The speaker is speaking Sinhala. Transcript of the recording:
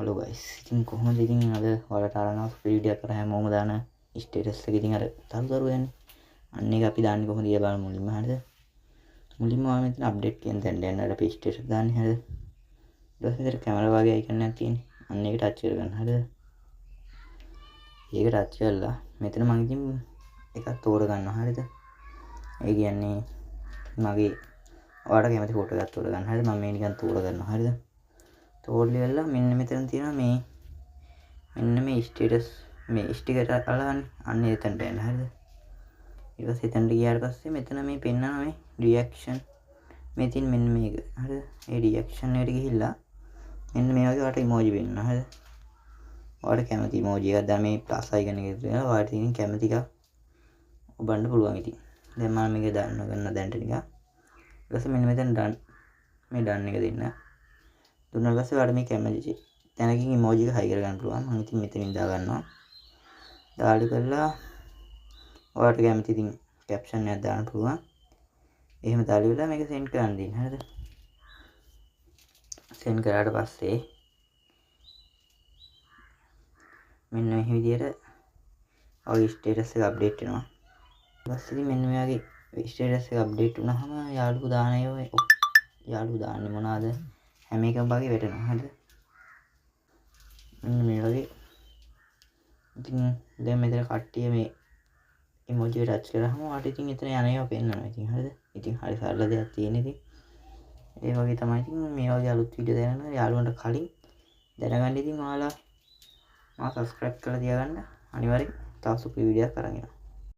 Hello guys. ඉතින් කොහොමද ඉතින් අද ඔයාලට අරන් ආව වීඩියෝ එක කරා හැමෝම දාන ස්ටේටස් එක ඉතින් අර තරුතරු යන්නේ. අන්න ඒක අපි දාන්නේ කොහොමද කියලා බලමු මුලින්ම හරිද? මුලින්ම ඔයා මෙතන අප්ඩේට් කියන තැනට යන්න අපි ස්ටේටස් දාන්නේ හරිද? ඊට පස්සේ ඉතින් කැමරා වගේ අයිකන් එකක් තියෙන්නේ. අන්න ඒක ටච් කරගන්න හරිද? ඒක ටච් කරලා මෙතන මම ඉතින් එකක් තෝරගන්නවා හරිද? ඒ කියන්නේ මගේ ඔයාලට කැමති ෆොටෝ එකක් තෝරගන්න හරිද? මම මේ නිකන් තෝරගන්නවා හරිද? තෝරලිවලා මෙන්න මෙතන තියෙනවා මෙන්න මේ ස්ටේටස් මේ ස්ටිකර් අල්ලගන්න. අන්න එතනට යන්න හරිද? ඊට පස්සේ එතනට ගියාට පස්සේ මෙතන මේ පෙන්නනවා මේ රියැක්ෂන් මේ තියෙන මෙන්න මේක හරිද? ඒ රියැක්ෂන් එකට ගිහිල්ලා මෙන්න මේ වගේ ඔයාලට ඉමෝජි වෙන්න හරිද? ඔයාලට කැමති ඉමෝජි එකක් දැන් මේ ප්ලස් අයිකන් එකේ තියෙනවා. ඔයාලට තියෙන කැමති එකක් ඔබන්න පුළුවන් ඉතින්. දැන් මම මේක දාන්න ගන්න දැන්ට නිකන්. ඊට පස්සේ මෙන්න මෙතන ඩන් මේ ඩන් එක දෙන්න. දුන්නා පස්සේ ඔයාලට මේ කැමති තැනකින් ඉමෝජි එක හයි කරගන්න පුළුවන්. මම ඉතින් මෙතනින් දා ගන්නවා. දාලි කරලා ඔයාලට කැමති ඉතින් කැප්ෂන් එකක් දාන්න පුළුවන්. එහෙම දාලි වෙලා මේක සෙන්ඩ් කරන්න දෙන්න හරිද? සෙන්ඩ් කරාට පස්සේ මෙන්න මේ විදිහට ඔය ස්ටේටස් එක අප්ඩේට් වෙනවා. ඊට පස්සේ ඉතින් මෙන්න මේ වගේ ස්ටේටස් එක අප්ඩේට් වුණාම යාළුවෝ දාන ඒවා යාළුවෝ දාන්නේ මොනවාද? හැම එකම වගේ වැටෙනවා හරිද? මෙන්න මේ වගේ ඉතින් දැන් මෙතන කට්ටිය මේ ඉමෝජි එක ටච් කරාම ඔයාලට ඉතින් එතන යන ඒවා පෙන්නනවා ඉතින් හරිද? ඉතින් හරි සරල දෙයක් තියෙන ඉතින් ඒ වගේ තමයි ඉතින් මේ වගේ අලුත් වීඩියෝ දැනගන්න යාළුවන්ට කලින් දැනගන්න ඉතින් ඔයාලා මාව සබ්ස්ක්‍රයිබ් කරලා තියාගන්න. අනිවාර්යෙන් තව සුපිරි වීඩියෝයක් අරන් එනවා.